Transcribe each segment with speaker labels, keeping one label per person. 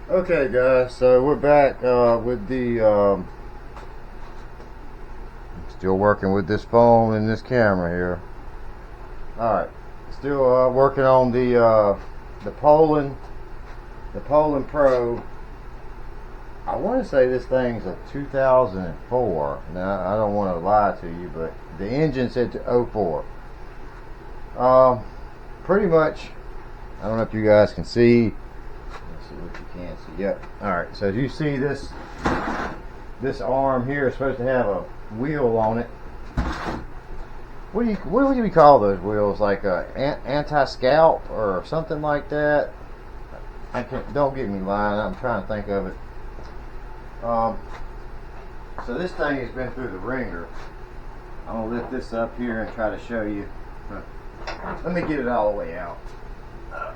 Speaker 1: Okay, guys, so we're back with the still working with this phone and this camera here. Alright, still working on the Poulan Pro. I want to say this thing's a 2004. Now, I don't want to lie to you, but the engine said to 04. Pretty much, I don't know if you guys can see. Let's see what you can see. Yep. Alright, so as you see, this arm here is supposed to have a wheel on it. What do we call those wheels? Like a anti-scalp or something like that? Don't get me lying, I'm trying to think of it. So this thing has been through the ringer. I'm going to lift this up here and try to show you. Let me get it all the way out.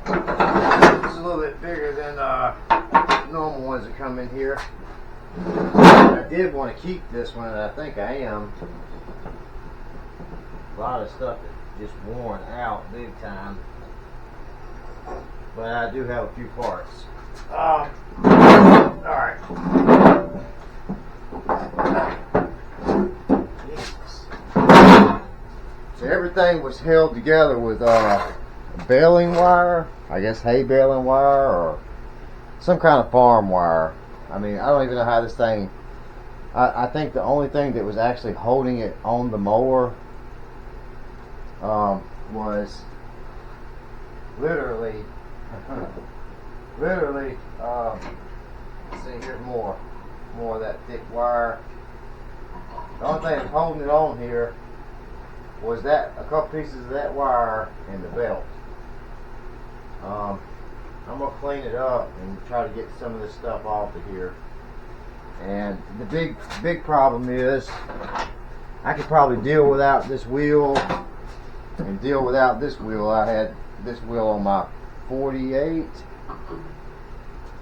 Speaker 1: It's a little bit bigger than normal ones that come in here. I did want to keep this one, and I think I am. A lot of stuff is just worn out big time. But I do have a few parts. Alright. So everything was held together with baling wire, I guess hay baling wire or some kind of farm wire. I mean, I don't even know how this thing, I think the only thing that was actually holding it on the mower was literally, let's see, here's more of that thick wire. The only thing that's holding it on here was that a couple pieces of that wire and the belt. I'm gonna clean it up and try to get some of this stuff off of here. And the big problem is I could probably deal without this wheel and deal without this wheel. I had this wheel on my 48,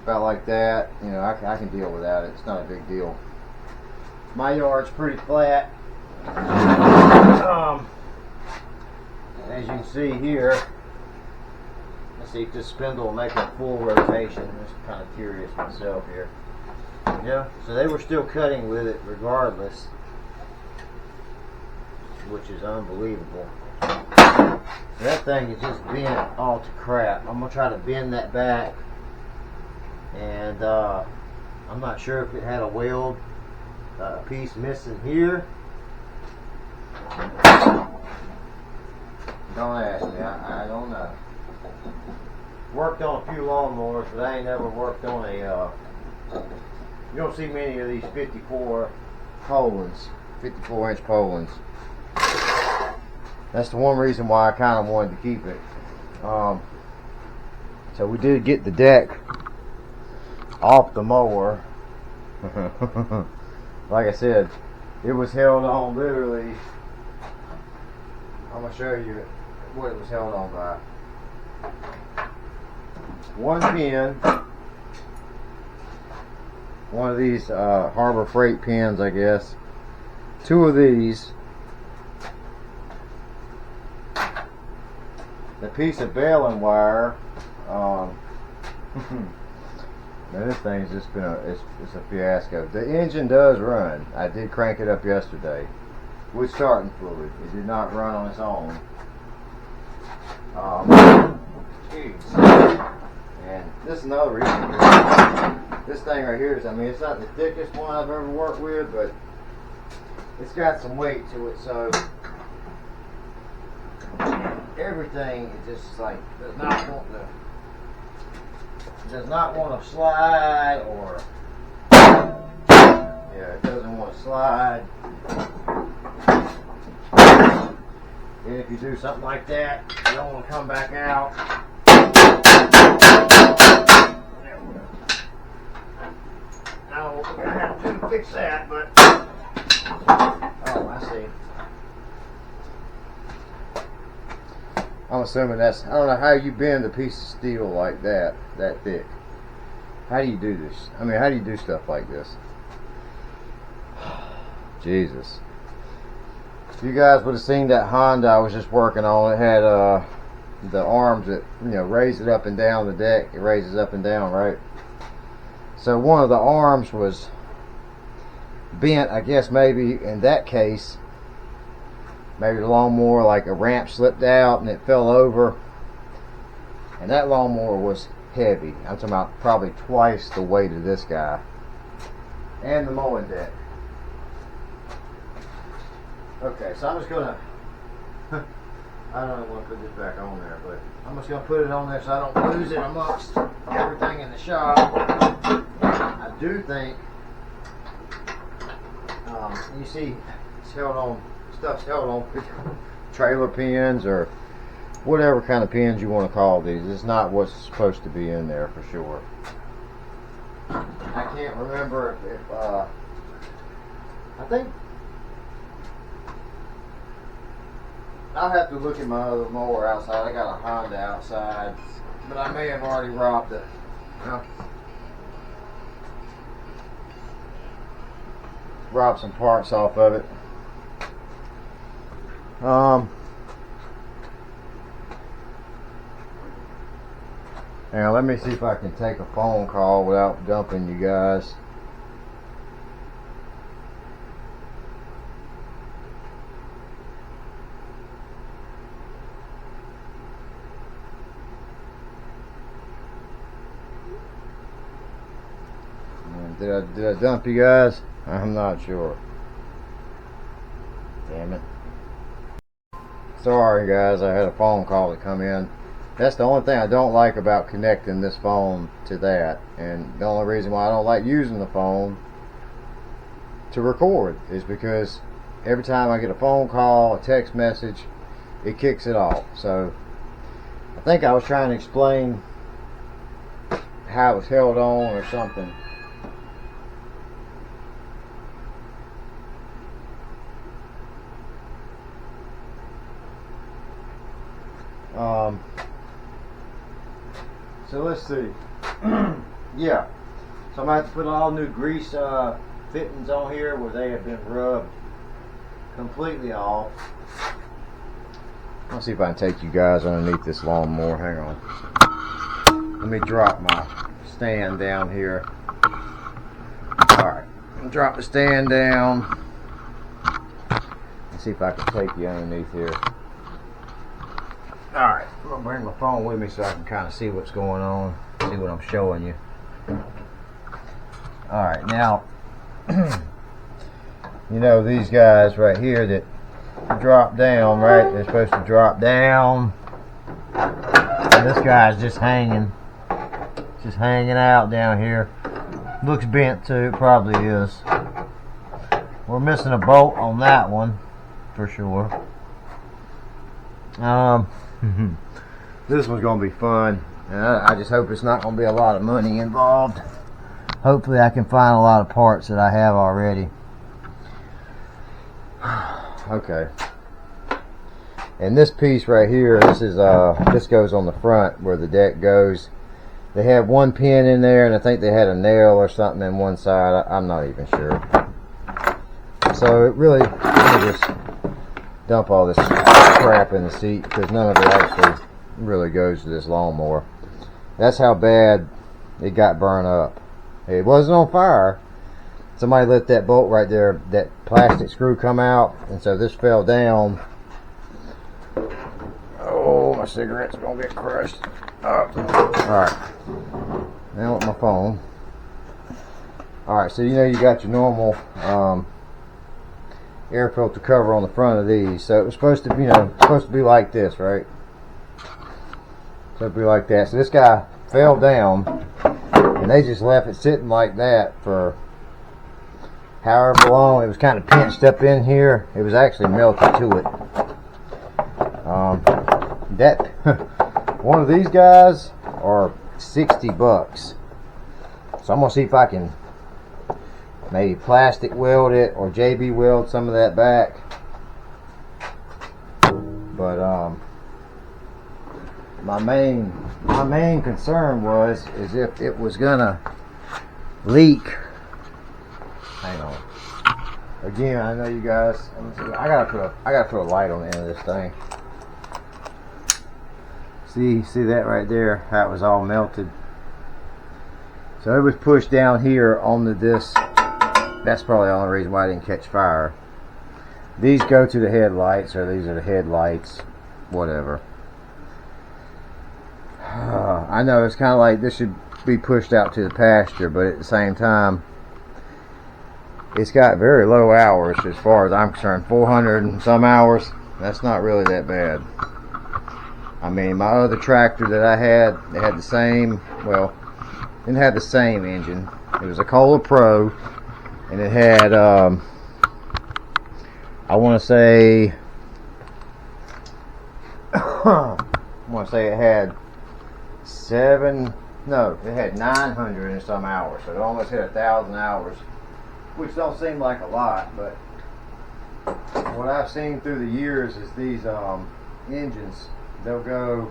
Speaker 1: about like that. You know, I can deal without it. It's not a big deal. My yard's pretty flat. As you can see here, let's see if this spindle will make a full rotation. I'm just kind of curious myself here. Yeah, so they were still cutting with it regardless, which is unbelievable. So that thing is just bent all to crap. I'm gonna try to bend that back, and I'm not sure if it had a weld piece missing here. Don't ask me, I don't know. Worked on a few lawnmowers, but I ain't never worked on a, you don't see many of these 54 Poulans, 54-inch Poulans. That's the one reason why I kind of wanted to keep it. So we did get the deck off the mower. Like I said, it was held on literally. I'm going to show you what it was held on by. One pin, one of these Harbor Freight pins, I guess. Two of these. The piece of baling wire. Man, this thing's just been it's a fiasco. The engine does run. I did crank it up yesterday with starting fluid. It did not run on its own. And this is another reason. This thing right here is, I mean, it's not the thickest one I've ever worked with, but it's got some weight to it, so everything is just like does not want to slide, or yeah, it doesn't want to slide. And if you do something like that, you don't want to come back out. There we go. Now we're gonna have to fix that, but oh, I see. I'm assuming that's, I don't know how you bend a piece of steel like that thick. How do you do this? I mean, how do you do stuff like this? Jesus. If you guys would have seen that Honda I was just working on, it had the arms that, you know, raise it up and down the deck. It raises up and down, right? So one of the arms was bent. I guess maybe in that case, maybe the lawnmower, like a ramp slipped out and it fell over. And that lawnmower was heavy. I'm talking about probably twice the weight of this guy. And the mowing deck. Okay, so I'm just gonna I don't want to put this back on there, but I'm just gonna put it on there so I don't lose it amongst everything in the shop. I do think you see it's held on, stuff's held on trailer pins or whatever kind of pins you want to call these. It's not what's supposed to be in there for sure. I can't remember if I think I'll have to look at my other mower outside. I got a Honda outside, but I may have already robbed it. Robbed some parts off of it. Now let me see if I can take a phone call without dumping you guys. Did I dump you guys? I'm not sure. Damn it. Sorry guys, I had a phone call to come in. That's the only thing I don't like about connecting this phone to that. And the only reason why I don't like using the phone to record is because every time I get a phone call, a text message, it kicks it off. So I think I was trying to explain how it was held on or something. So let's see. Yeah. So I'm going to have to put all new grease fittings on here where they have been rubbed completely off. Let's see if I can take you guys underneath this lawnmower. Hang on. Let me drop my stand down here. Alright. Drop the stand down. Let's see if I can take you underneath here. Alright, I'm going to bring my phone with me so I can kind of see what's going on, see what I'm showing you. Alright, now, you know these guys right here that drop down, right? They're supposed to drop down. And this guy's just hanging out down here. Looks bent too, probably is. We're missing a bolt on that one, for sure. This one's gonna be fun, and I just hope it's not gonna be a lot of money involved. Hopefully I can find a lot of parts that I have already. Okay, and this piece right here, this goes on the front where the deck goes. They have one pin in there, and I think they had a nail or something in one side. I'm not even sure. So it really, let me just dump all this crap in the seat because none of it actually really goes to this lawnmower. That's how bad it got burned up. It wasn't on fire. Somebody let that bolt right there, that plastic screw, come out, and so this fell down. Oh, my cigarette's gonna get crushed. Alright, now with my phone. Alright, so you know you got your normal air filter cover on the front of these. So it was supposed to be, supposed to be like this, right? Supposed to be like that. So this guy fell down, and they just left it sitting like that for however long. It was kind of pinched up in here. It was actually melted to it. One of these guys are $60. So I'm gonna see if I can maybe plastic weld it or JB weld some of that back. But my main concern is if it was gonna leak. Hang on. Again, I know you guys. I gotta put a light on the end of this thing. See that right there? How it was all melted. So it was pushed down here on the disc. That's probably the only reason why I didn't catch fire. These go to the headlights, or these are the headlights, whatever. I know it's kind of like this should be pushed out to the pasture, but at the same time, it's got very low hours as far as I'm concerned. 400 and some hours. That's not really that bad. I mean, my other tractor that I had, it had the same, well, it didn't have the same engine. It was a Cola Pro, and it had, I want to say, it had it had 900 and some hours, so it almost hit 1,000 hours, which don't seem like a lot, but what I've seen through the years is these engines, they'll go,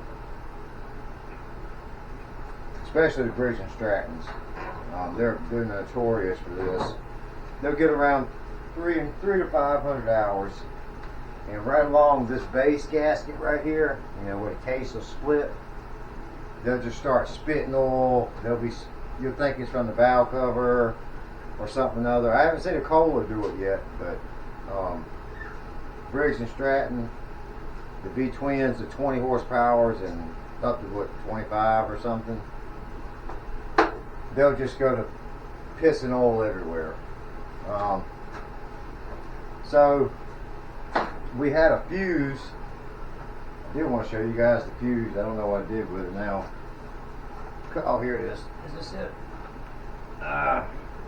Speaker 1: especially the Briggs and Strattons, they're notorious for this. They'll get around 300 to 500 hours, and right along this base gasket right here, where the case will split, they'll just start spitting oil. You'll think it's from the valve cover or something other. I haven't seen a Kohler do it yet, but Briggs and Stratton, the V twins, the 20 horsepowers and up to 25 or something, they'll just go to pissing oil everywhere. So we had a fuse. I did want to show you guys the fuse. I don't know what I did with it now. Oh, here it is. Is this it?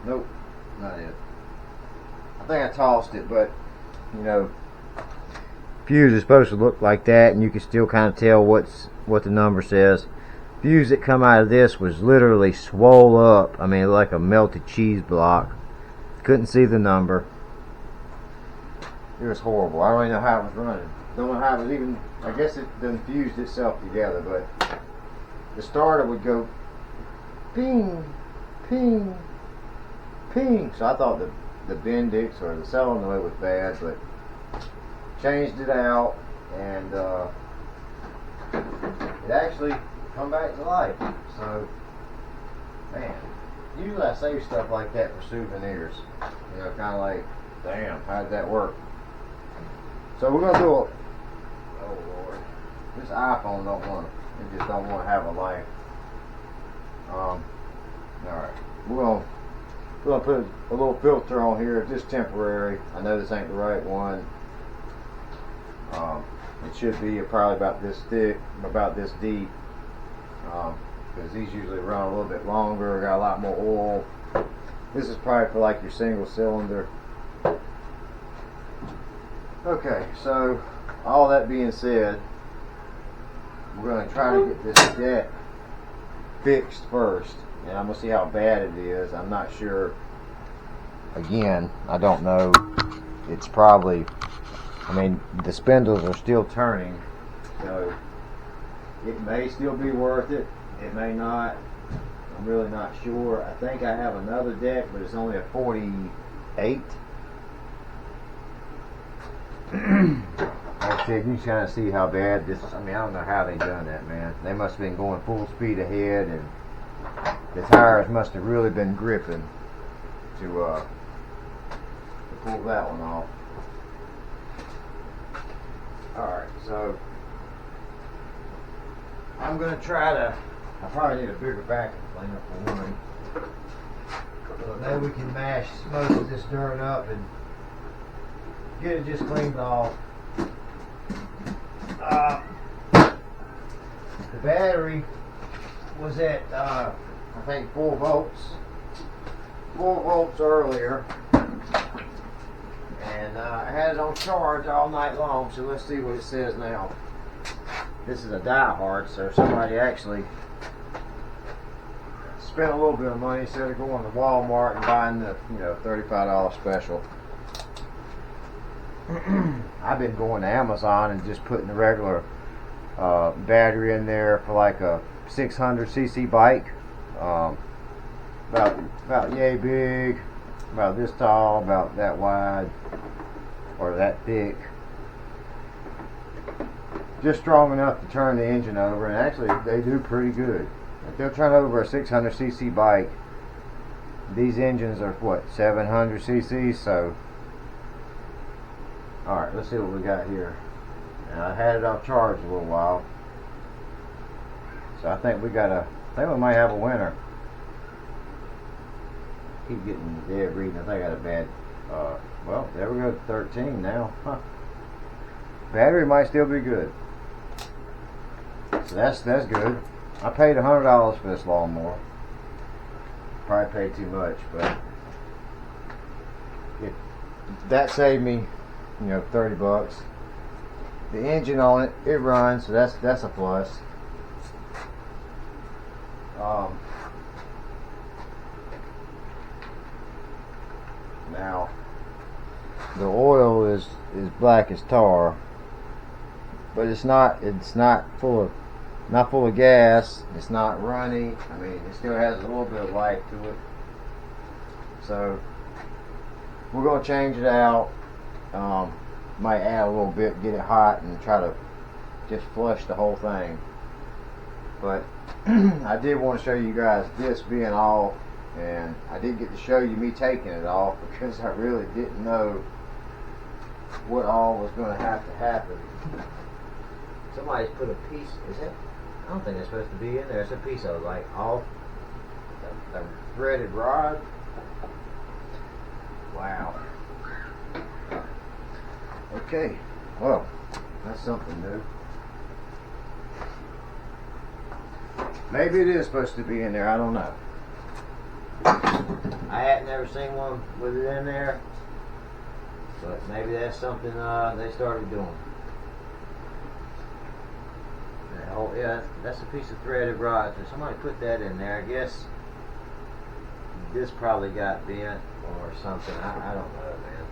Speaker 1: Nope, not it. I think I tossed it, but fuse is supposed to look like that, and you can still kind of tell what the number says. Fuse that come out of this was literally swole up. I mean, like a melted cheese block. Couldn't see the number. It was horrible. I don't even know how it was running. Don't know how it was even. I guess it done fused itself together, but the starter would go ping, ping, ping. So I thought the Bendix or the solenoid was bad, but changed it out, and it actually come back to life. So, man, usually I save stuff like that for souvenirs. Kind of like, damn, how did that work? So we're gonna do it. Oh Lord, this iPhone it just don't want to have a life. All right, we're gonna put a little filter on here, just temporary. I know this ain't the right one. It should be probably about this thick, about this deep, because these usually run a little bit longer, got a lot more oil. This is probably for like your single cylinder. Okay, so all that being said, we're going to try to get this deck fixed first, and I'm going to see how bad it is. I'm not sure. Again, I don't know. It's probably, I mean, the spindles are still turning, so it may still be worth it. It may not. I'm really not sure. I think I have another deck, but it's only a 48. Like I said, you can kind of see how bad this is. I mean, I don't know how they done that, man. They must have been going full speed ahead, and the tires must have really been gripping to pull that one off. Alright, so I'm going to try to, I probably need a bigger vacuum cleaner for one. So maybe we can mash most of this dirt up and get it just cleaned off. The battery was at I think 4 volts earlier, and I had it on charge all night long, so let's see what it says now. This is a die-hard, so somebody actually spent a little bit of money instead of going to Walmart and buying the $35 special. I've been going to Amazon and just putting the regular battery in there for like a 600cc bike, about yay big, about this tall, about that wide, or that thick, just strong enough to turn the engine over. And actually they do pretty good. If they'll turn over a 600cc bike, these engines are what, 700 cc's, so alright, let's see what we got here. And I had it off charge a little while, so I think we might have a winner. Keep getting the dead reading. I think I got a bad well, there we go, 13 now. Huh. Battery might still be good, so that's good. I paid $100 for this lawnmower. Probably paid too much, but that saved me, 30 bucks. The engine on it, it runs, so that's a plus. Now the oil is black as tar, but it's not full of gas. It's not runny. I mean, it still has a little bit of life to it. So we're gonna change it out. Might add a little bit, get it hot, and try to just flush the whole thing. But I did want to show you guys this being off, and I did get to show you me taking it off because I really didn't know what all was going to have to happen. Somebody's put a piece, I don't think it's supposed to be in there. It's a piece of like off a threaded rod. Wow. Okay, well, that's something new. Maybe it is supposed to be in there, I don't know. I had never seen one with it in there, but maybe that's something they started doing. Oh yeah, that's a piece of threaded rod, so somebody put that in there. I guess this probably got bent or something, I don't know, man.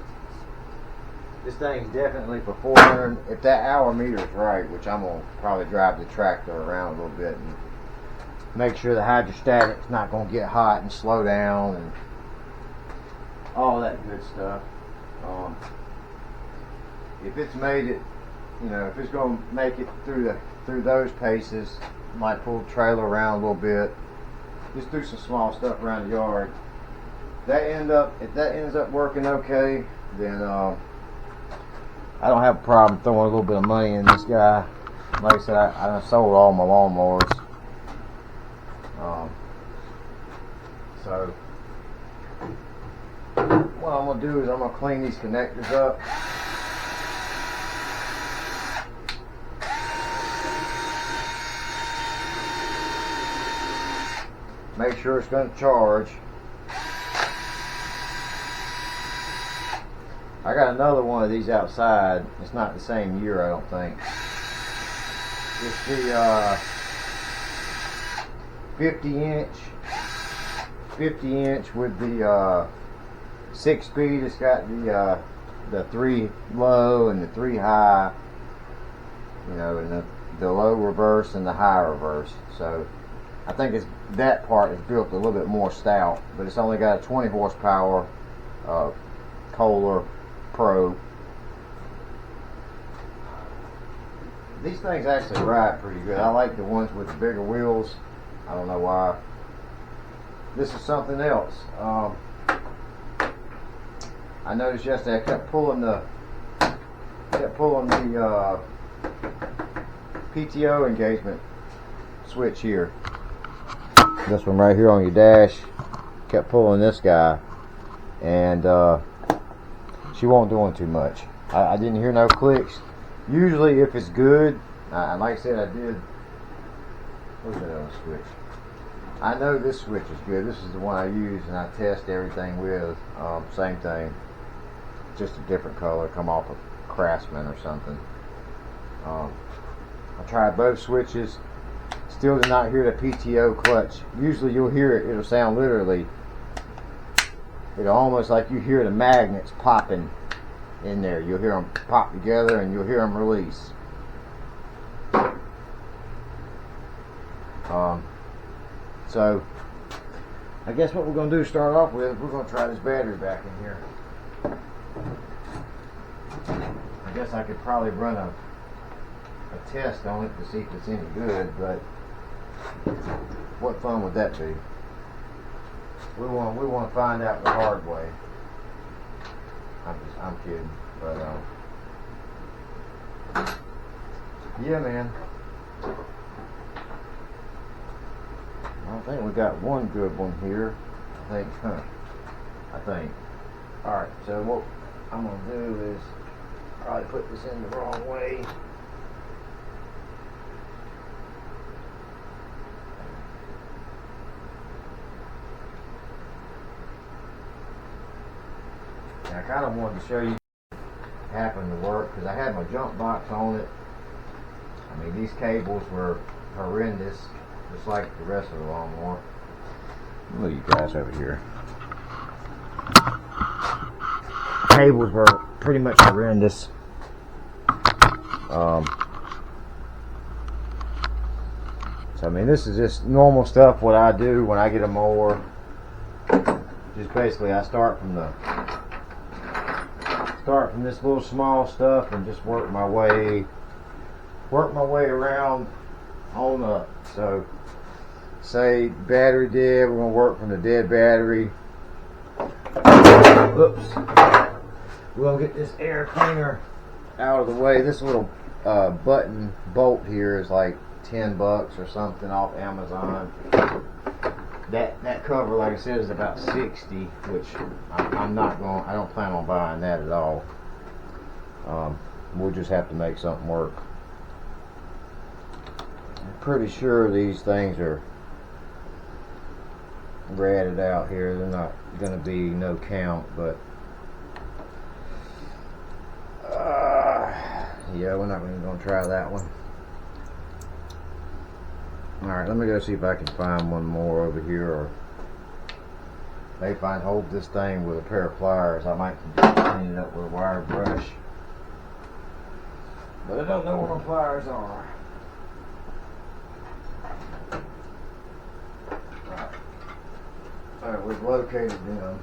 Speaker 1: This thing's definitely for 400, if that hour meter is right, which I'm going to probably drive the tractor around a little bit and make sure the hydrostatic's not going to get hot and slow down and all that good stuff. If it's made it, if it's going to make it through those paces, might pull the trailer around a little bit, just do some small stuff around the yard. If that ends up working okay, then I don't have a problem throwing a little bit of money in this guy. Like I said, I done sold all my lawnmowers. So what I'm going to do is I'm going to clean these connectors up. Make sure it's going to charge. I got another one of these outside. It's not the same year, I don't think. It's the 50 inch with the 6-speed. It's got the 3 low and the 3 high, and the low reverse and the high reverse. So I think that part is built a little bit more stout, but it's only got a 20 horsepower Kohler Pro. These things actually ride pretty good. I like the ones with the bigger wheels. I don't know why. This is something else. I noticed yesterday I kept pulling the PTO engagement switch here. This one right here on your dash. Kept pulling this guy, and she wasn't doing too much. I didn't hear no clicks. Usually, if it's good, like I said, I did. What's that other switch? I know this switch is good. This is the one I use and I test everything with. Same thing, just a different color. Come off of Craftsman or something. I tried both switches. Still did not hear the PTO clutch. Usually you'll hear it. It'll sound literally. It'll almost like you hear the magnets popping in there. You'll hear them pop together and you'll hear them release. So I guess what we're going to do to start off with, we're going to try this battery back in here. I guess I could probably run a test on it to see if it's any good, but what fun would that be? We want to find out the hard way. I'm kidding, but yeah, man. I think we got one good one here. I think. All right. So what I'm gonna do is probably put this in the wrong way. And I kind of wanted to show you what happened to work because I had my jump box on it. I mean, these cables were horrendous, just like the rest of the lawnmower. Look, you guys over here. Cables were pretty much horrendous. So I mean, this is just normal stuff. What I do when I get a mower, just basically I start from this little small stuff and just work my way around on up. So say battery dead, we're gonna work from the dead battery. Oops. We're gonna get this air cleaner out of the way. This little button bolt here is like $10 or something off Amazon. That cover, like I said, is about $60, which I don't plan on buying that at all. We'll just have to make something work. I'm pretty sure these things are ratted out here. They're not going to be no count, but yeah, we're not even going to try that one. Alright, let me go see if I can find one more over here, or maybe if I can hold this thing with a pair of pliers, I might just clean it up with a wire brush. But I don't know where my pliers are. Alright, we've located them.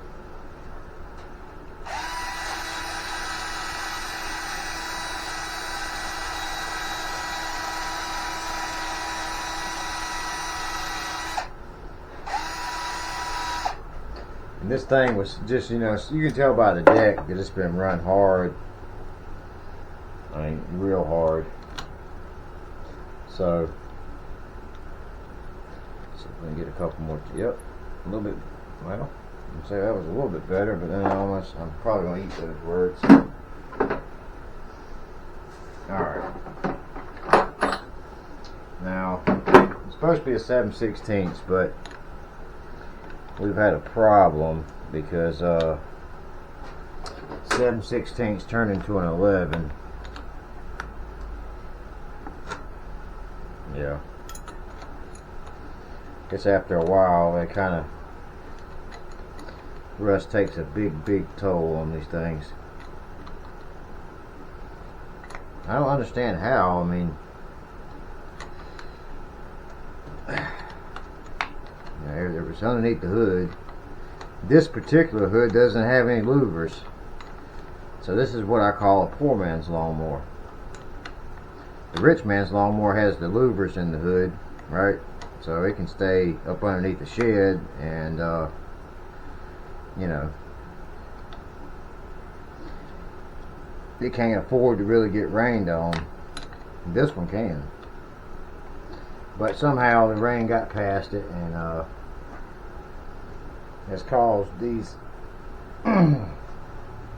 Speaker 1: And this thing was just, you can tell by the deck that it's been run hard. I mean, real hard. So, see if we can get a couple more. Yep, a little bit. Well, I'd say that was a little bit better, but then I'm probably going to eat those words. Alright. Now, it's supposed to be a 7/16, but we've had a problem because 7/16 turned into an 11. Yeah. Guess after a while, they kind of rust takes a big toll on these things. I don't understand how. I mean, there was underneath the hood. This particular hood doesn't have any louvers, so this is what I call a poor man's lawnmower. The rich man's lawnmower has the louvers in the hood, right? So it can stay up underneath the shed, and it can't afford to really get rained on. This one can, but somehow the rain got past it and has caused these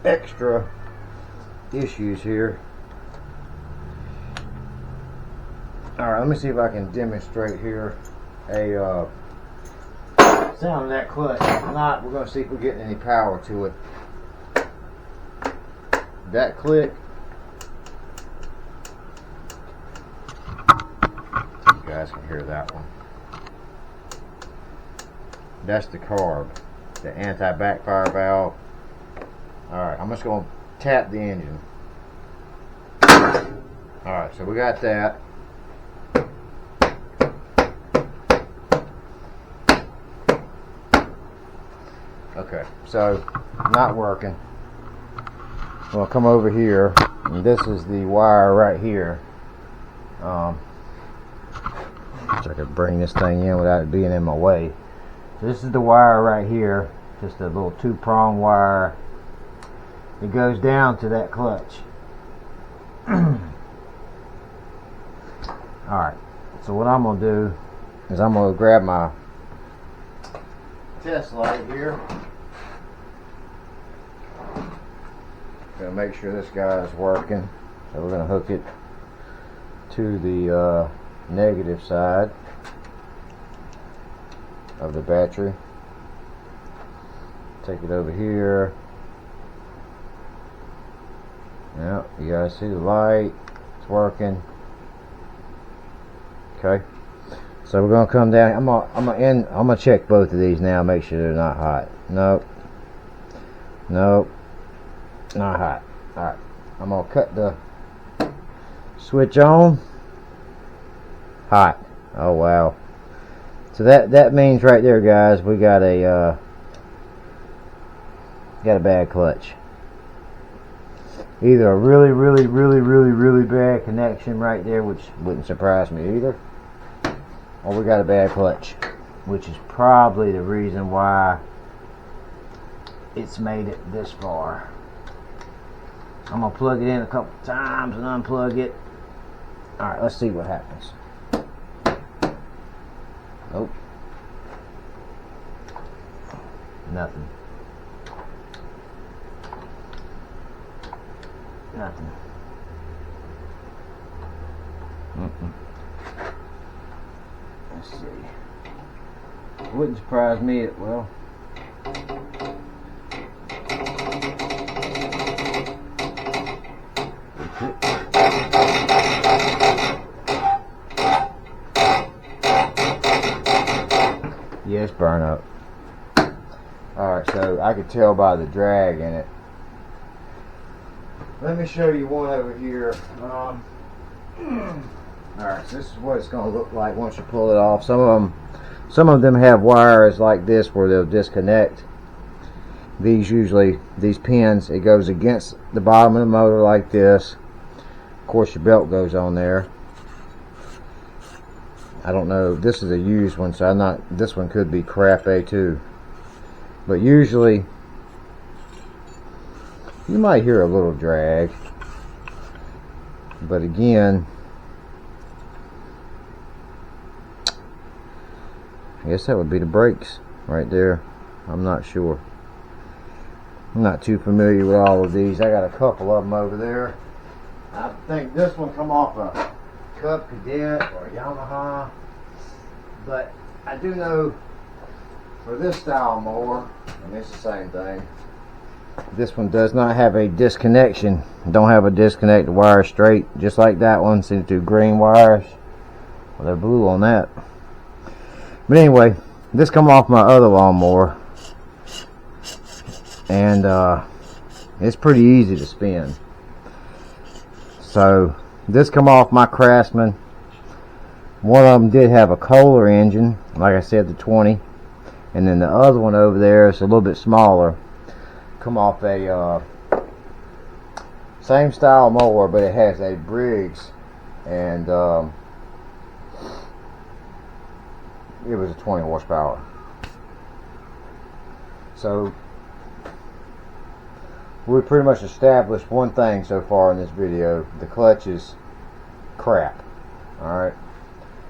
Speaker 1: extra issues here. Alright, let me see if I can demonstrate here a sound of that clutch. If not, we're going to see if we're getting any power to it. That click, you guys can hear that one. That's the carb, the anti-backfire valve. Alright, I'm just going to tap the engine. Alright, so we got that. Okay, so not working. I'm going to come over here, and this is the wire right here. So I could bring this thing in without it being in my way. So this is the wire right here, just a little 2-prong wire. It goes down to that clutch. Alright, so what I'm going to do is I'm going to grab my test light here. Gonna make sure this guy is working. So we're going to hook it to the negative side of the battery. Take it over here. Yep, you guys see the light, it's working. Okay, so we're gonna come down. I'm gonna check both of these now, make sure they're not hot. Nope, not hot. All right, I'm gonna cut the switch on. Hot. Oh wow. So that means right there, guys, we got a bad clutch. Either a really bad connection right there, which wouldn't surprise me either, or we got a bad clutch, which is probably the reason why it's made it this far. I'm gonna plug it in a couple times and unplug it. Alright, let's see what happens. Nope. Nothing. Nothing. Let's see. It wouldn't surprise me. Well, yes, burn up. Alright, so I could tell by the drag in it. Let me show you one over here. Alright, so this is what it's going to look like once you pull it off. Some of them have wires like this where they'll disconnect. These pins, it goes against the bottom of the motor like this. Of course, your belt goes on there. I don't know, this is a used one, so this one could be crap too. But usually you might hear a little drag, but again, I guess that would be the brakes right there. I'm not sure. I'm not too familiar with all of these. I got a couple of them over there. I think this one come off a Cub Cadet or a Yamaha, but I do know for this style mower, and it's the same thing, this one does not have a disconnection. Don't have a disconnect. The wire straight, just like that one. See the 2 green wires? Well, they're blue on that. But anyway, this come off my other lawnmower, and it's pretty easy to spin. So this come off my Craftsman. One of them did have a Kohler engine, like I said, the 20, and then the other one over there is a little bit smaller. Come off a same style mower, but it has a Briggs, and it was a 20 horsepower. So we pretty much established one thing so far in this video: the clutch is crap. Alright,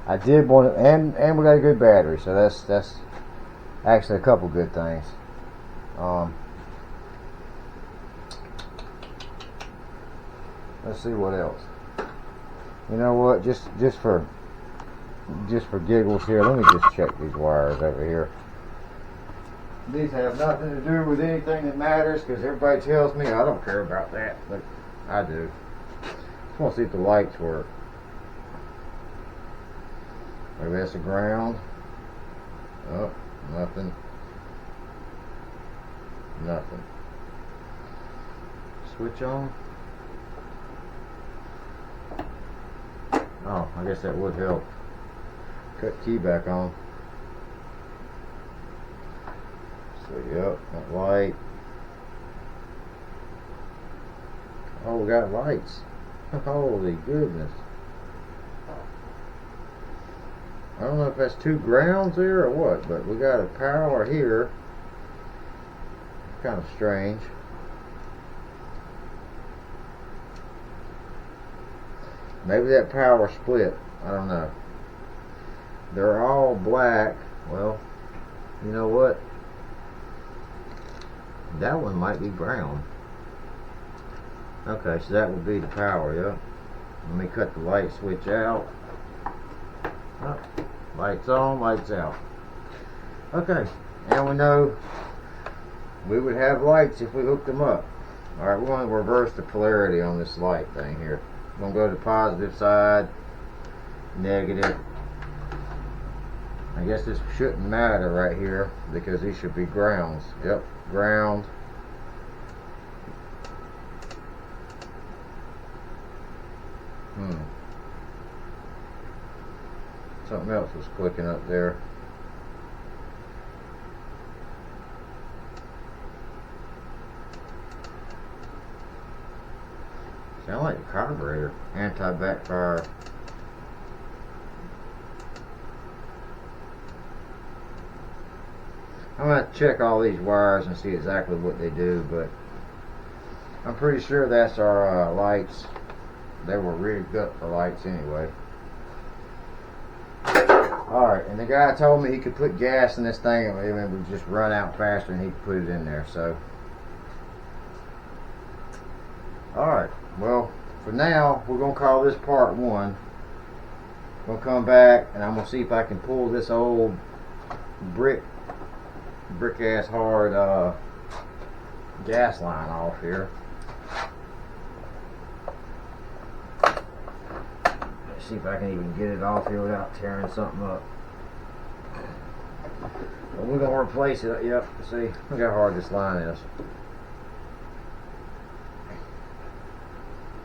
Speaker 1: I did want to, and we got a good battery, so that's actually a couple good things. Let's see what else. You know what? Just for giggles here, let me just check these wires over here. These have nothing to do with anything that matters, because everybody tells me I don't care about that, but I do. Just want to see if the lights work. Maybe that's the ground. Oh, nothing. Nothing. Switch on. Oh, I guess that would help. Cut key back on. So, yep, that light. Oh, we got lights. Holy goodness. I don't know if that's 2 grounds there or what, but we got a power here. Kind of strange. Maybe that power split. I don't know. They're all black. Well, you know what? That one might be brown. Okay, so that would be the power, yeah. Let me cut the light switch out. Oh, lights on, lights out. Okay, and we know we would have lights if we hooked them up. Alright, we're going to reverse the polarity on this light thing here. We're going to go to the positive side, negative. I guess this shouldn't matter right here because these should be grounds. Yep, ground. Something else was clicking up there. Sound like a carburetor. Anti-backfire. I'm going to check all these wires and see exactly what they do, but I'm pretty sure that's our lights. They were rigged up for lights anyway. Alright, and the guy told me he could put gas in this thing and it would just run out faster and he could put it in there. So, alright, well, for now, we're going to call this part 1. We'll come back and I'm going to see if I can pull this old brick ass hard gas line off here. Let's see if I can even get it off here without tearing something up. But we're gonna replace it. Yep, see, look how hard this line is.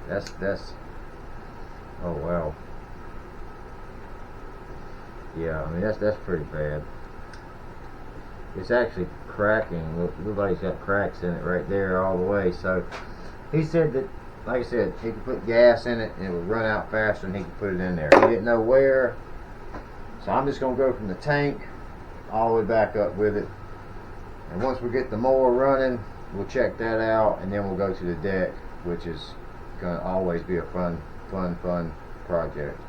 Speaker 1: That's oh wow. Yeah, I mean that's pretty bad. It's actually cracking. Looks like it's got cracks in it right there all the way. So he said that, like I said, he could put gas in it and it would run out faster and he could put it in there. He didn't know where. So I'm just going to go from the tank all the way back up with it. And once we get the mower running, we'll check that out and then we'll go to the deck, which is going to always be a fun project.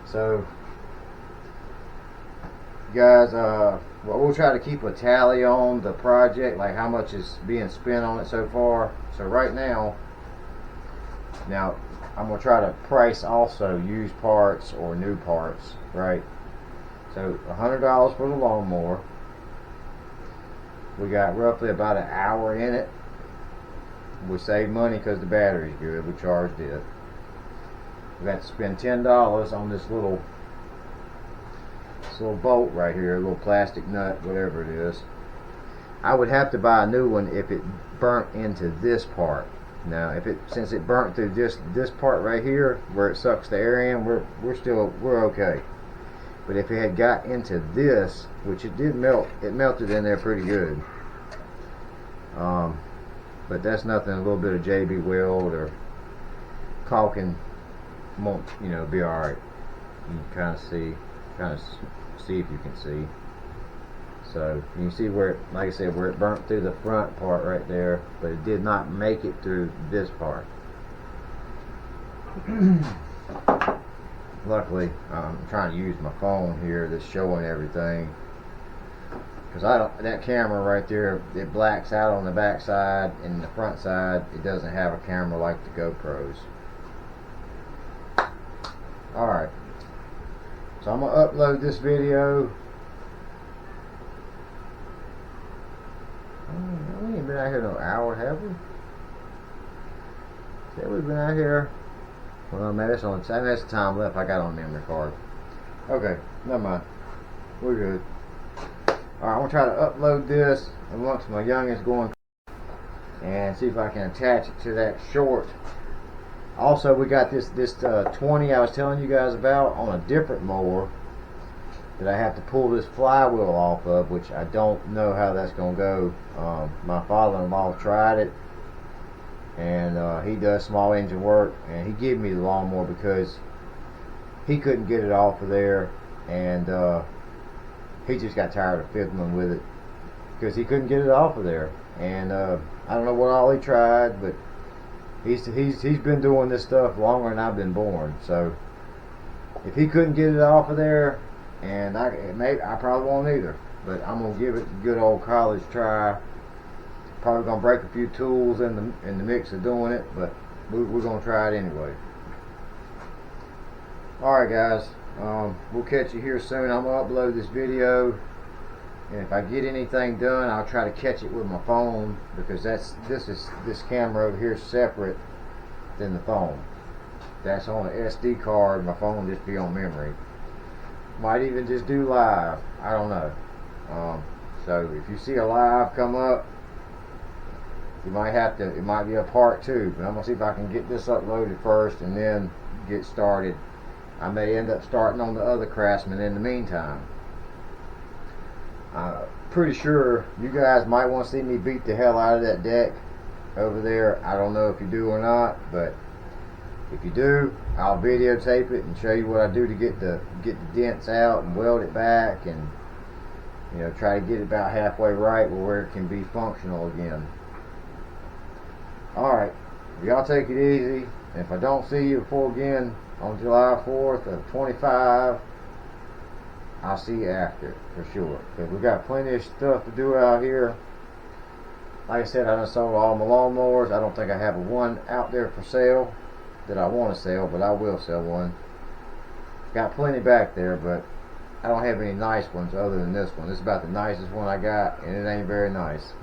Speaker 1: So guys, well, we'll try to keep a tally on the project, like how much is being spent on it so far. So right now I'm gonna try to price also used parts or new parts, right? So $100 for the lawnmower. We got roughly about an hour in it. We saved money because the battery's good. We charged it. We got to spend $10 on this little bolt right here, a little plastic nut, whatever it is. I would have to buy a new one if it burnt into this part. Now, since it burnt through this part right here where it sucks the air in, we're okay. But if it had got into this, which it did melt, it melted in there pretty good. But that's nothing. A little bit of JB Weld or caulking won't, be all right. You can kind of see if you can see. So you can see where it, like I said, where it burnt through the front part right there, but it did not make it through this part. Luckily, I'm trying to use my phone here that's showing everything, because that camera right there, it blacks out on the back side, and the front side it doesn't have a camera like the GoPros. Alright, so I'm going to upload this video. We ain't been out here no hour, have we? Said we've been out here. Well, man, that's the time left I got on memory card. Okay, never mind. We're good. Alright, I'm going to try to upload this amongst my youngest going and see if I can attach it to that short. Also, we got this 20 I was telling you guys about on a different mower that I have to pull this flywheel off of, which I don't know how that's going to go. My father-in-law tried it, and he does small engine work, and he gave me the lawnmower because he couldn't get it off of there, and he just got tired of fiddling with it because he couldn't get it off of there. And I don't know what all he tried, but he's been doing this stuff longer than I've been born. So if he couldn't get it off of there, and I probably won't either. But I'm gonna give it a good old college try. Probably gonna break a few tools in the mix of doing it, but we're gonna try it anyway. Alright guys, we'll catch you here soon. I'm gonna upload this video, and if I get anything done, I'll try to catch it with my phone, because this camera over here is separate than the phone. That's on an SD card. My phone just be on memory. Might even just do live. I don't know. So if you see a live come up, you might have to. It might be a part 2, but I'm gonna see if I can get this uploaded first and then get started. I may end up starting on the other Craftsman in the meantime. Pretty sure you guys might want to see me beat the hell out of that deck over there. I don't know if you do or not, but if you do, I'll videotape it and show you what I do to get the dents out and weld it back, and try to get it about halfway right where it can be functional again. Alright, y'all take it easy. And if I don't see you before again on July 4th of 25, I'll see you after, for sure. Because we got plenty of stuff to do out here. Like I said, I done sold all my lawnmowers. I don't think I have one out there for sale that I want to sell, but I will sell one. Got plenty back there, but I don't have any nice ones other than this one. This is about the nicest one I got, and it ain't very nice.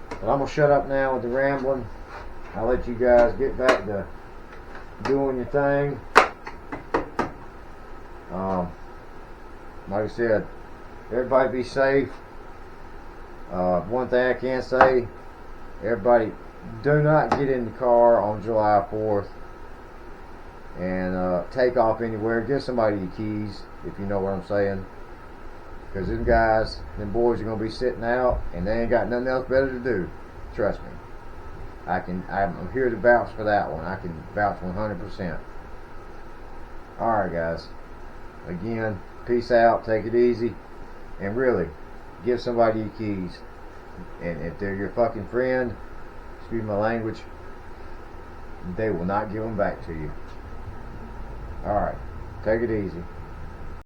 Speaker 1: But I'm going to shut up now with the rambling. I'll let you guys get back to doing your thing. Like I said, everybody be safe. One thing I can say, everybody do not get in the car on July 4th and take off anywhere. Give somebody your keys, if you know what I'm saying. Because them boys are going to be sitting out, and they ain't got nothing else better to do. Trust me. I'm here to vouch for that one. I can vouch 100%. Alright guys. Again, peace out. Take it easy. And really, give somebody your keys. And if they're your fucking friend, excuse my language, they will not give them back to you. Alright. Take it easy.